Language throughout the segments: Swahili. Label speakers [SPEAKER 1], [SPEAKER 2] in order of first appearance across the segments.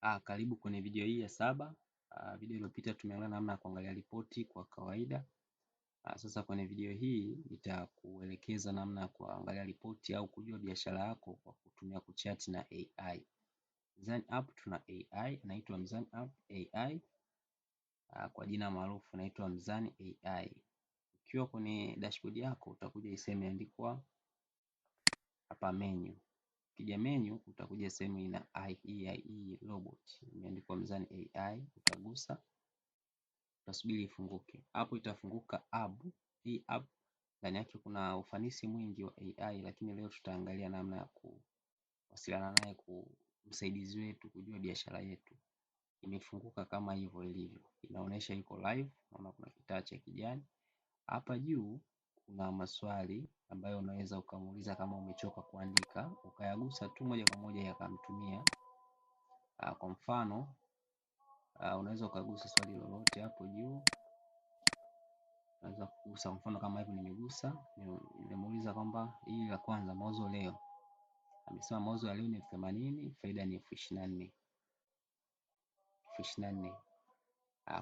[SPEAKER 1] Karibu kwenye video hii ya 7. Video iliyopita tumeangalia namna ya kuangalia ripoti kwa kawaida. Sasa kwenye video hii nitakuelekeza namna ya kuangalia ripoti au kujua biashara yako kwa kutumia kuchat na AI. Mzani App tuna AI inaitwa Mzani App AI. Kwa jina maarufu inaitwa Mzani AI. Ukiwa kwenye dashboard yako utakuja sehemu imeandikwa hapa menu. Ukija menu utakuja sehemu ina IE robot imeandikwa Mzani AI, utagusa, utasubiri ifunguke. Hapo itafunguka app. Hii app ndani yake kuna ufanisi mwingi wa AI, lakini leo tutaangalia namna ya kuwasiliana naye, msaidizi wetu kujua biashara yetu. Imefunguka kama hivyo ilivyo. Inaonyesha iko live, naona kuna kitaa cha kijani. Hapa juu kuna maswali ambayo unaweza ukamuuliza kama umechoka kuandika, ukayagusa tu moja kwa moja yakamtumia. Kwa mfano, unaweza ukagusa swali lolote hapo juu. Unaweza kugusa mfano kama hivi nimegusa, nimemuuliza kwamba hili la kwanza mauzo leo. Amesema mauzo ya leo ni 80, faida ni 24,000.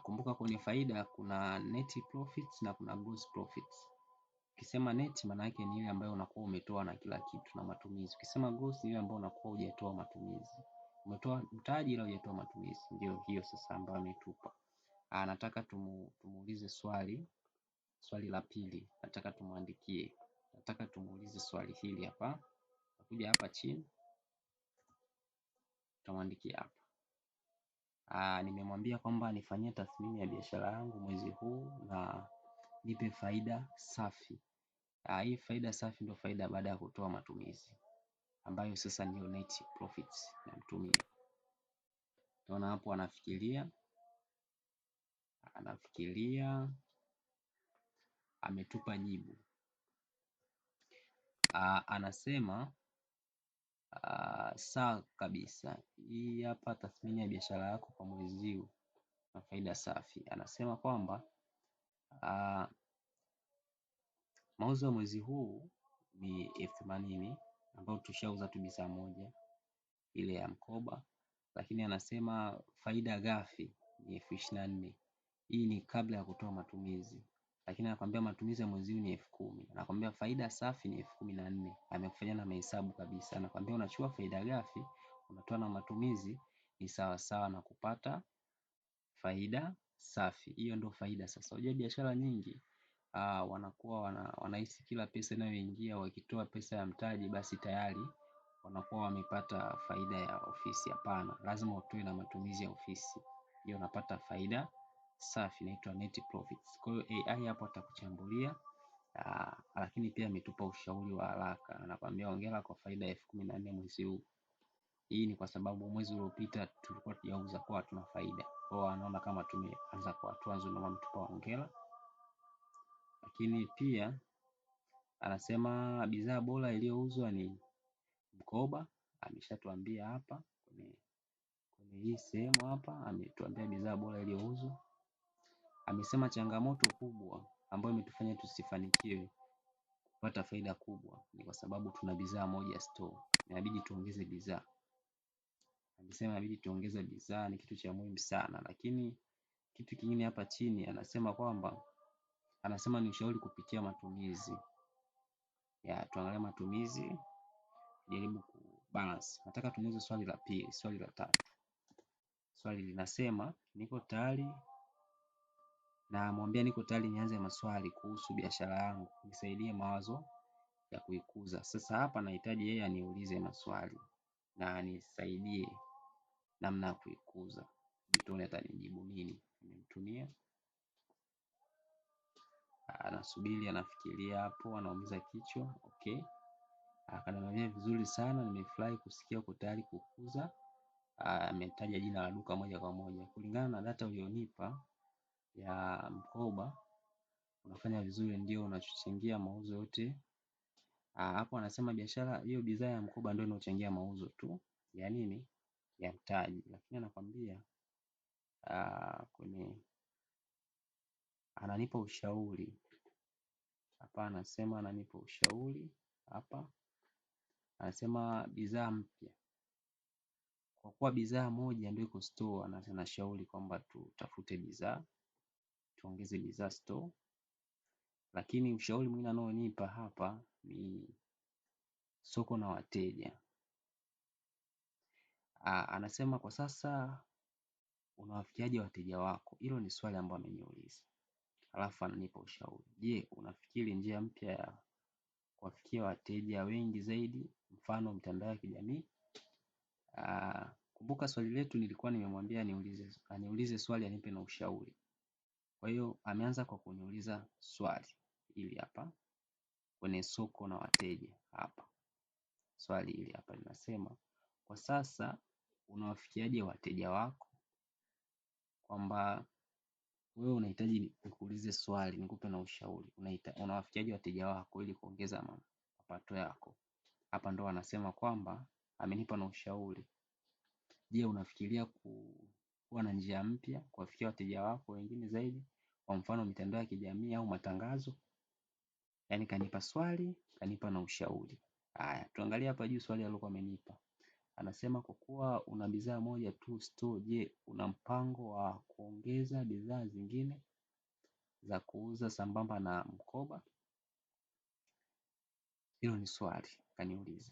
[SPEAKER 1] Kumbuka kwenye faida kuna net profits na kuna gross profits. Ukisema net maana yake ni ile ambayo unakuwa umetoa na kila kitu na matumizi. Ukisema gross ni ile ambayo unakuwa hujatoa matumizi. Umetoa mtaji ila hujatoa matumizi. Ndio hiyo sasa ambayo ametupa. Nataka tumuulize swali la pili. Nataka tumuandikie. Nataka tumuulize swali hili hapa. Nakuja hapa chini. Tutamuandikia hapa. Nimemwambia kwamba nifanyie tathmini ya biashara yangu mwezi huu na nipe faida safi. Hii faida safi ndio faida baada ya kutoa matumizi, ambayo sasa ndio net profits namtumia. Tunaona hapo anafikiria, ametupa jibu. Anasema sawa kabisa. Hii hapa tathmini ya biashara yako kwa mwezi huu na faida safi. Anasema kwamba mauzo ya mwezi huu ni 80,000 ambao tushauza tu bidhaa moja ile ya mkoba, lakini anasema faida ghafi ni 24,000. Hii ni kabla ya kutoa matumizi, lakini anakuambia matumizi ya mwezi huu ni 10,000. Anakuambia faida safi ni 14,000. Amekufanyia na mahesabu kabisa. Anakuambia unachukua faida ghafi unatoa na matumizi ni sawa sawa na kupata faida safi. Hiyo ndio faida. Sasa unajua biashara nyingi wanakuwa wanahisi kila pesa inayoingia wakitoa pesa ya mtaji basi tayari wanakuwa wamepata faida ya ofisi. Hapana, lazima utoe na matumizi ya ofisi, ndio unapata faida safi, inaitwa net profits. Kwa hiyo AI hapo atakuchambulia, lakini pia ametupa ushauri wa haraka. Anakuambia hongera kwa faida ya 14,000 mwezi huu. Hii ni kwa sababu mwezi uliopita tulikuwa tujauza kwa hatuna faida. Kwa hiyo anaona kama tumeanza kwa hatua nzuri na ametupa hongera. Lakini pia anasema bidhaa bora iliyouzwa ni mkoba. Ameshatuambia hapa kwenye hii sehemu hapa, ametuambia bidhaa bora iliyouzwa. Amesema changamoto kubwa ambayo imetufanya tusifanikiwe kupata faida kubwa ni kwa sababu tuna bidhaa moja store, inabidi tuongeze bidhaa. Amesema inabidi tuongeze bidhaa, ni kitu cha muhimu sana. Lakini kitu kingine hapa chini anasema kwamba ni ushauri kupitia matumizi. Tuangalie matumizi, jaribu kubalance. Nataka tumuulize swali la pili, swali la tatu. Swali linasema niko tayari, na mwambia niko tayari nianze maswali kuhusu biashara yangu, nisaidie mawazo ya kuikuza. Sasa hapa nahitaji yeye aniulize maswali na anisaidie namna ya kuikuza. Tuone atanijibu nini. Nimemtumia, anasubiri, anafikiria hapo, anaumiza kichwa. Okay. Akaniambia vizuri sana, nimefurahi kusikia uko tayari kukuza. Ametaja jina la duka moja kwa moja. Kulingana na data ulionipa ya mkoba unafanya vizuri, ndio unachochangia mauzo yote. Hapo anasema biashara hiyo, bidhaa ya mkoba ndio inochangia mauzo tu ya nini, ya mtaji. Lakini anakwambia kwenye ananipa ushauri hapa, anasema ananipa ushauri hapa, anasema bidhaa mpya kwa kuwa bidhaa moja ndio iko store, na tunashauri kwamba tutafute bidhaa, tuongeze bidhaa store. Lakini ushauri mwingine anaonipa hapa ni soko na wateja. Anasema kwa sasa unawafikiaje wateja wako? Hilo ni swali ambalo ameniuliza. Alafu ananipa ushauri. Je, unafikiri njia mpya ya kuwafikia wateja wengi zaidi, mfano mitandao ya kijamii? Kumbuka swali letu nilikuwa nimemwambia aniulize swali anipe na ushauri. Kwa hiyo ameanza kwa kuniuliza swali hili hapa kwenye soko na wateja hapa. Swali hili hapa linasema, kwa sasa unawafikiaje wateja wako? Kwamba wewe unahitaji nikuulize swali, nikupe na ushauri. Unawafikiaje wateja wako ili kuongeza mapato yako? Hapa ndo anasema kwamba amenipa na ushauri. Je, unafikiria kuwa na njia mpya kuwafikia wateja wako wengine zaidi, kwa mfano mitandao ya kijamii au matangazo? Yaani kanipa swali, kanipa na ushauri. Haya, tuangalie hapa juu swali alilokuwa amenipa. Anasema kwa kuwa una bidhaa moja tu store, je, una mpango wa kuongeza bidhaa zingine za kuuza sambamba na mkoba? Hilo ni swali kaniuliza.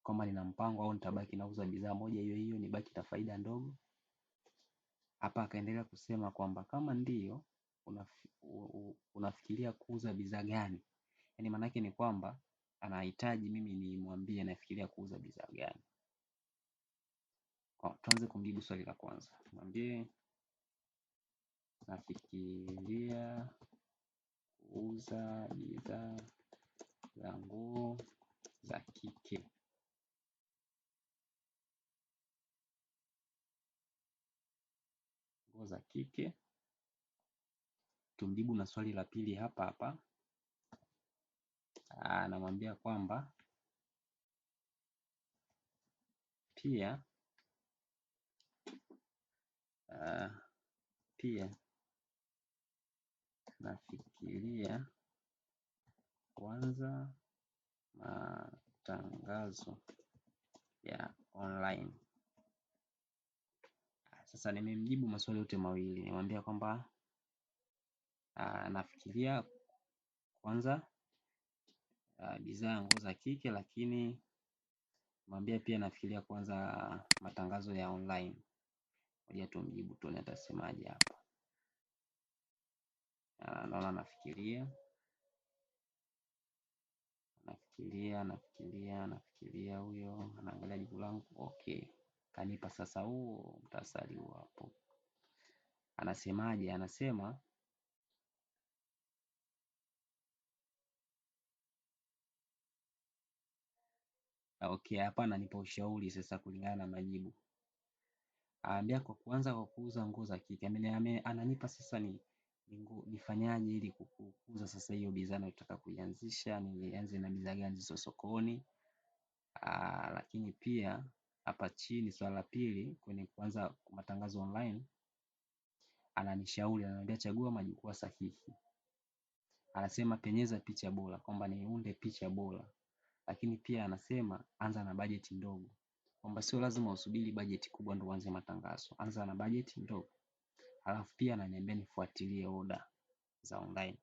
[SPEAKER 1] Kama nina mpango au nitabaki nauza bidhaa moja hiyo hiyo nibaki na faida ndogo? Hapa akaendelea kusema kwamba kama ndio, unafikiria kuuza bidhaa gani? Yaani maana yake ni kwamba anahitaji mimi nimwambie nafikiria kuuza bidhaa gani. Tuanze kumjibu swali la kwanza. Mwambie nafikiria kuuza bidhaa za nguo za kike. Nguo za kike. Tumjibu na swali la pili hapa hapa. Anamwambia kwamba pia nafikiria kuanza matangazo ya online. Sasa nimemjibu maswali yote mawili. Nimwambia kwamba nafikiria kwanza bidhaa nguo za kike, lakini mwambia pia nafikiria kwanza matangazo ya online. Ngoja tumjibu tuone atasemaje hapa. Naona nafikiria huyo anaangalia jibu langu. Okay. Kanipa sasa huo mtasari huo hapo. Anasemaje? Anasema okay, hapa ananipa ushauri sasa kulingana na majibu. Anambia kwa kuanza kwa kuuza nguo za kike. Ananipa sasa nifanyaje ili kukuza sasa hiyo bidhaa nataka kuianzisha, nianze na bidhaa gani zilizo sokoni. Lakini pia hapa chini swala la pili kwenye kuanza matangazo online, ananishauri, ananiambia chagua majukwaa sahihi. Anasema penyeza picha bora, kwamba niunde picha bora. Lakini pia anasema anza na bajeti ndogo, kwamba sio lazima usubiri bajeti kubwa ndio uanze matangazo. Anza na bajeti ndogo. Halafu pia ananiambia nifuatilie order za online.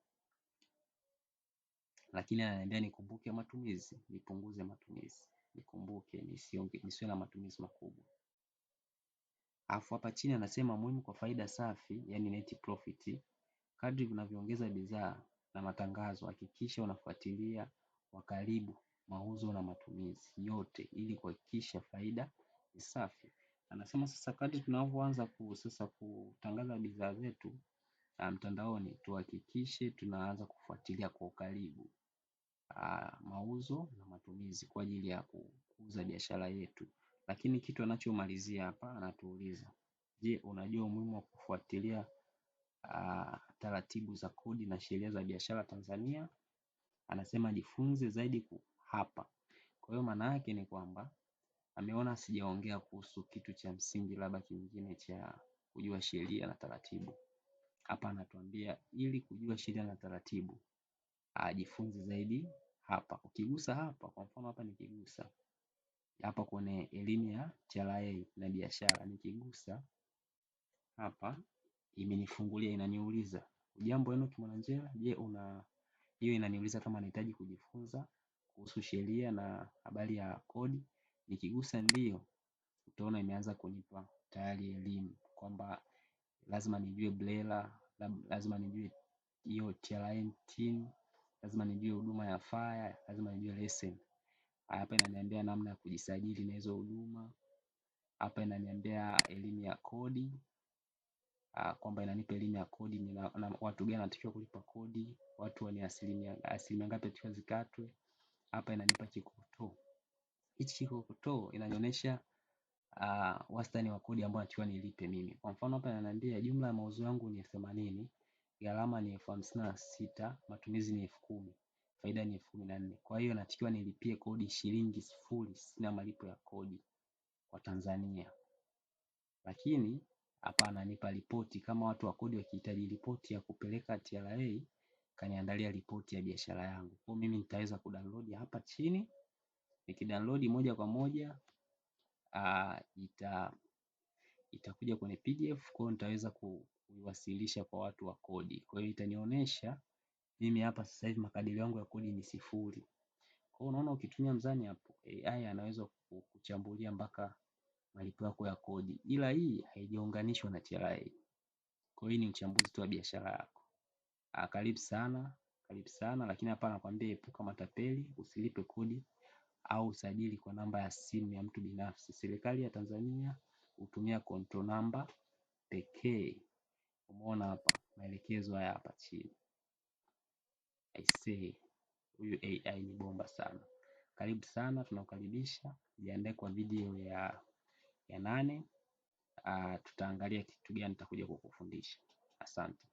[SPEAKER 1] Lakini ananiambia nikumbuke matumizi, nipunguze matumizi. Nikumbuke nisiwe na matumizi makubwa. Alafu hapa chini anasema muhimu kwa faida safi, yani net profit. Kadri unavyoongeza bidhaa na matangazo, hakikisha unafuatilia kwa karibu mauzo na matumizi yote ili kuhakikisha faida ni safi. Anasema sasa kadri tunavyoanza kutangaza bidhaa zetu mtandaoni, tuhakikishe tunaanza kufuatilia kwa karibu mauzo na matumizi kwa ajili ya kukuza biashara yetu. Lakini kitu anachomalizia hapa anatuuliza, je, unajua umuhimu wa kufuatilia taratibu za kodi na sheria za biashara Tanzania? Anasema jifunze zaidi hapa. Kwa hiyo maana yake ni kwamba ameona sijaongea kuhusu kitu cha msingi labda kingine cha kujua sheria na taratibu. Hapa anatuambia ili kujua sheria na taratibu ajifunze zaidi hapa. Ukigusa hapa, kwa mfano hapa nikigusa, hapa kwenye elimu ya TRA na biashara. Nikigusa hapa imenifungulia, inaniuliza jambo Enock Mwananjera, je, hiyo inaniuliza kama nahitaji kujifunza kuhusu sheria na habari ya kodi. Nikigusa ndio, utaona imeanza kunipa tayari elimu kwamba lazima nijue BRELA, lazima nijue hiyo TRA TIN, lazima nijue huduma ya fire, lazima nijue leseni. Hapa inaniambia namna ya kujisajili na hizo huduma. Hapa inaniambia elimu ya kodi, kwamba inanipa elimu ya kodi, na watu gani wanatakiwa kulipa kodi, watu wenye asilimia ngapi wanatakiwa zikatwe. Hapa inanipa kikokotoo. Hichi kikokotoo inanionyesha wastani wa kodi ambao natakiwa nilipe mimi. Kwa mfano hapa inaniambia jumla ya mauzo yangu ni 80, gharama ni 56,000, matumizi ni 10,000, faida ni 14,000. Kwa hiyo natakiwa nilipie kodi shilingi 0, sina malipo ya kodi kwa Tanzania. Lakini hapa ananipa ripoti, kama watu wa kodi wakihitaji ripoti ya kupeleka TRA, kaniandalia ripoti ya biashara yangu. Kwa mimi nitaweza kudownload hapa chini. Nikidownload moja kwa moja itakuja kwenye PDF, kwa hiyo nitaweza kuiwasilisha kwa watu wa kodi. Kwa hiyo itanionyesha mimi hapa sasa hivi makadirio yangu ya kodi ni 0. Kwa hiyo unaona, ukitumia mzani hapo, AI anaweza kuchambulia mpaka malipo yako ya kodi, ila hii haijaunganishwa na TRA. Kwa hiyo ni uchambuzi tu wa biashara yako. Karibu sana, karibu sana. Lakini hapa nakwambia epuka matapeli, usilipe kodi au usajili kwa namba ya simu ya mtu binafsi. Serikali ya Tanzania hutumia control number pekee. Umeona hapa maelekezo haya hapa chini. I say huyu AI ni bomba sana. Karibu sana, tunakukaribisha. Jiandae kwa video ya 8. Tutaangalia kitu gani nitakuja kukufundisha. Asante.